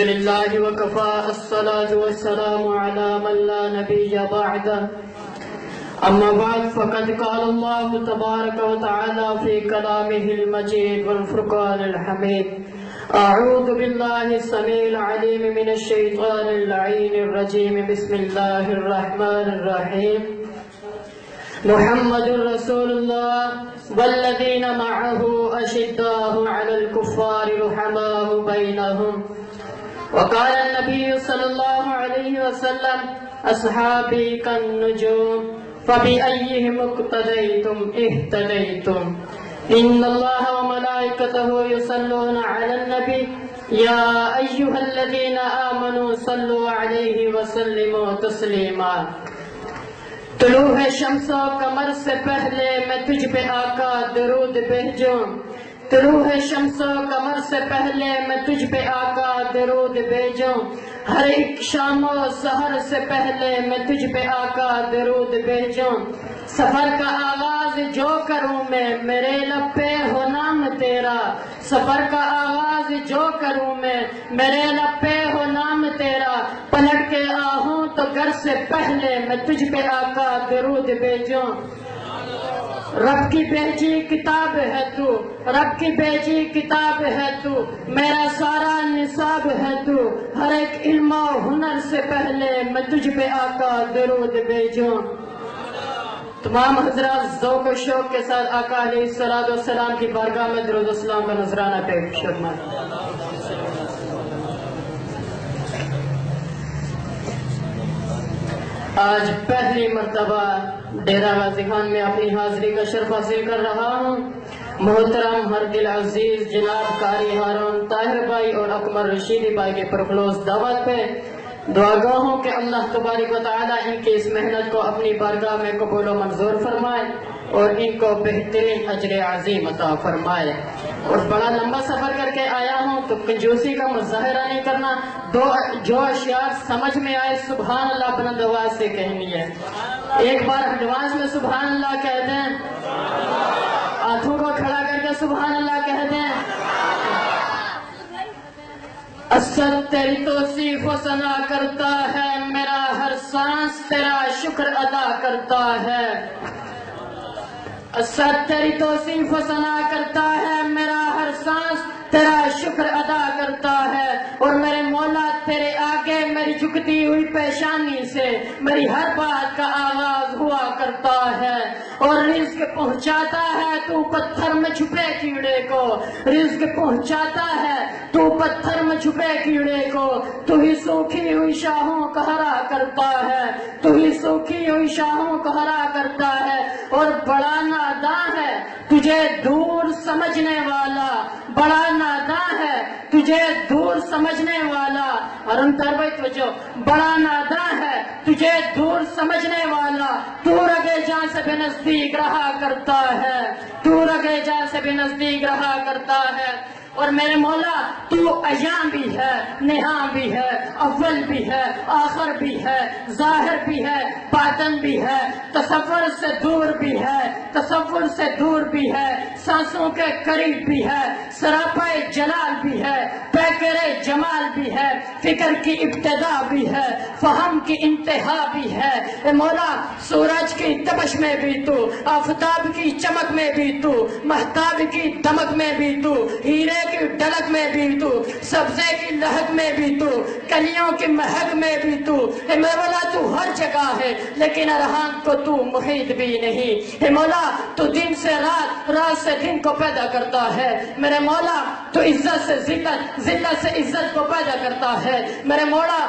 لله وكفى الصلاة والسلام على من لا نبي بعده أما بعد فقد قال الله تبارك وتعالى في كلامه المجيد والفرقان الحميد أعوذ بالله السميع العليم من الشيطان اللعين الرجيم بسم الله الرحمن الرحيم محمد رسول الله والذين معه أشداء على الكفار رحماء بينهم وقال النبي صلى الله عليه وسلم أصحابي كالنجوم فبأيهم اقتديتم اهتديتم إن الله وملائكته يصلون على النبي يا أيها الذين آمنوا صلوا عليه وسلموا تسليما طلوع شمس و قمر سے پہلے میں تجھ پہ آقا درود بھیجوں طلوع شمس و قمر سے پہلے میں تجھ پہ آقا درود بھیجوں ہر ایک شام و سحر سے پہلے میں تجھ پہ آقا درود بھیجوں سفر کا آغاز جو کروں میں میرے لب پہ ہو نام تیرا سفر کا آغاز جو کروں میں میرے لب پہ ہو نام تیرا پلٹ کے آہوں تو گھر سے پہلے میں تجھ پہ آقا درود بھیجوں رب کی بھیجی کتاب ہے تو رب کی بھیجی کتاب ہے تو میرا سارا نصاب ہے تو ہر ایک علم و ہنر سے پہلے میں تجھ پہ آقا درود بھیجوں تمام حضرات ذوق و شوق کے ساتھ آقا علیہ السلام کی بارگاہ میں درود و سلام کا نذرانہ پیش فرمائیں آج پہلی مرتبہ ڈیرہ غازی خان میں اپنی حاضری کا شرف حاصل کر رہا ہوں محترم ہر دل عزیز جناب قاری ہارون طاہر بھائی اور اکمل رشیدی بھائی کے پرخلوص دعوت پہ دعا گو ہوں کہ اللہ تبارک و تعالی ان کی اس محنت کو اپنی بارگاہ میں قبول و منظور فرمائے اور ان کو بہترین اجر عظیم عطا فرمائے اور بڑا لمبا سفر کر کے آیا ہوں تو کنجوسی کا مظاہرہ نہیں کرنا جو اشعار سمجھ میں آئے سبحان اللہ بلند آواز سے کہنی ہے ایک بار ایڈوانس میں سبحان اللہ کہہ دیں ہاتھوں کو کھڑا کر کے سبحان اللہ کہہ دیں اسد تیری توصیف و ثنا کرتا ہے میرا ہر سانس تیرا شکر ادا کرتا ہے اسد تیری توصیف و ثنا کرتا ہے میرا ہر سانس تیرا شکر ادا کرتا ہے اور میرے مولا تیرے آگے میری جھکتی ہوئی پیشانی سے میری ہر بات کا آغاز ہوا کرتا ہے اور رزق پہنچاتا ہے تو پتھر میں چھپے کیڑے کو رزق پہنچاتا ہے تو پتھر میں چھپے کیڑے کو تو ہی سوکھی ہوئی شاہوں کو ہرا کرتا ہے تو ہی سوکھی ہوئی شاہوں کو ہرا کرتا ہے اور بڑا ناداں ہے تجھے دور سمجھنے والا بڑا ناداں ہے تجھے دور سمجھنے والا ارن تربیت توجہ بڑا ناداں ہے تجھے دور سمجھنے والا تو رگے جان سے بھی نزدیک رہا کرتا ہے تو رگے جان سے بھی نزدیک رہا کرتا ہے اور میرے مولا تو ایام بھی ہے نہاں بھی ہے اول بھی ہے آخر بھی ہے ظاہر بھی ہے باطن بھی ہے تصور سے دور بھی ہے تصور سے دور بھی ہے سانسوں کے قریب بھی ہے سراپائے جلال بھی ہے پیکرے جمال بھی ہے فکر کی ابتدا بھی ہے فہم کی انتہا بھی ہے اے مولا سورج کی تپش میں بھی تو آفتاب کی چمک میں بھی تو مہتاب کی دمک میں بھی تو ہیرے کی ڈلک میں بھی تو سبزے کی لہک میں بھی تو کلیوں کی مہک میں بھی تو اے مولا تو ہر جگہ ہے لیکن ارحام کو تو محیط بھی نہیں اے مولا تو دن سے رات رات سے دن کو پیدا کرتا ہے میرے مولا تو عزت سے ذلت ذلت سے عزت کو پیدا کرتا ہے میرے مولا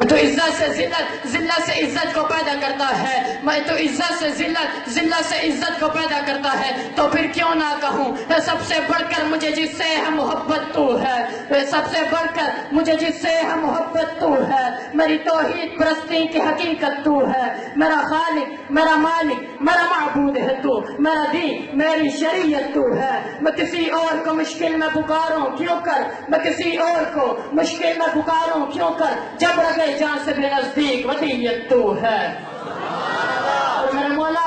تو عزت سے ذلت ذلت سے عزت کو پیدا کرتا ہے میں تو عزت سے ذلت ذلت سے عزت کو پیدا کرتا ہے تو پھر کیوں نہ کہوں سب سے بڑھ کر مجھے جس سے ہے محبت تو ہے سب سے بڑھ کر مجھے جس سے ہے محبت تو ہے میری توحید پرستی کی حقیقت تو ہے میرا خالق میرا مالک میرا معبود ہے تو میرا دین میری شریعت تو ہے میں کسی اور کو مشکل میں پکاروں کیوں کر میں کسی اور کو مشکل میں پکاروں کیوں کر جب رگے جان سے بھی نزدیک ودیت تو ہے اور میرے مولا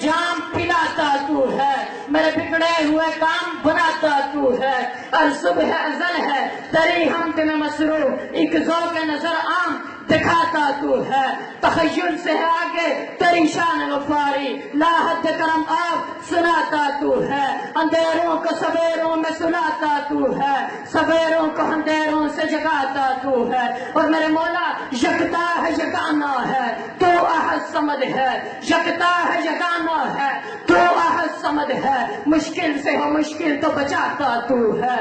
جام پلاتا تو ہے، میرے بگڑے ہوئے کام بناتا تو ہے، اور صبح ازل ہے تیری حمد میں مصروف، ایک ذوق نظر عام دکھاتا تو ہے، تخیل سے ہے آگے تیری شان غفاری، لا حد کرم آپ سناتا تو ہے، اندھیروں کو سویروں میں سلاتا تو ہے، سویروں کو اندھیروں سے جگاتا تو ہے، اور میرے مولا یکتا ہے یگانا ہے تو احد صمد ہے، یکتا ہے یگانا ہے تو احد صمد ہے، مشکل سے ہو مشکل تو بچاتا تو ہے،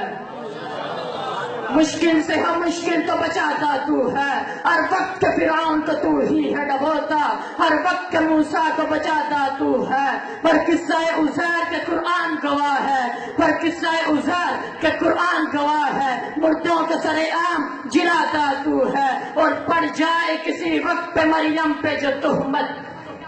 مشکل سے ہم مشکل تو بچاتا تو ہے، ہر وقت کے فرعون تو ہی ہے ڈبوتا، ہر وقت کے موسیٰ کو بچاتا تو ہے، پر قصہ عزیر کے قرآن گواہ ہے، پر قصہ عزیر کے قرآن گواہ ہے، مردوں کے سر عام جلاتا تو ہے، اور پڑ جائے کسی وقت پہ مریم پہ جو تہمت،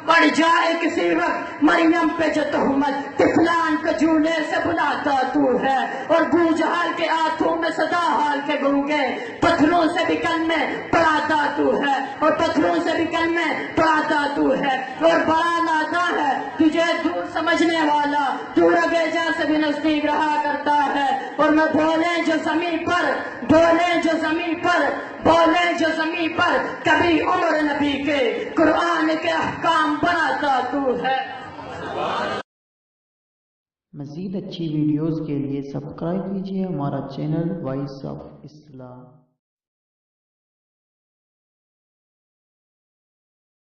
پڑ جائے کسی وقت مریم پہ جو تہمت، طفلان کو جھولے سے بلاتا تو ہے، اور بوجھال کے ہاتھوں میں صدا حال کے گونگے، پتھروں سے بھی کلمے پڑھاتا تو ہے، اور پتھروں سے بھی کلمے پڑھاتا تو ہے، اور بڑا نادا ہے تجھے دور سمجھنے والا، تو رگیجا سے بھی نزدیک رہا کرتا ہے، اور میں بولے جو زمین پر، بولے جو زمین پر، بولے جو زمین پر، کبھی عمر نبی کے قرآن کے احکام بناتا تو ہے۔ مزید اچھی ویڈیوز کے لیے سبسکرائب کیجیے ہمارا چینل وائس آف اسلام۔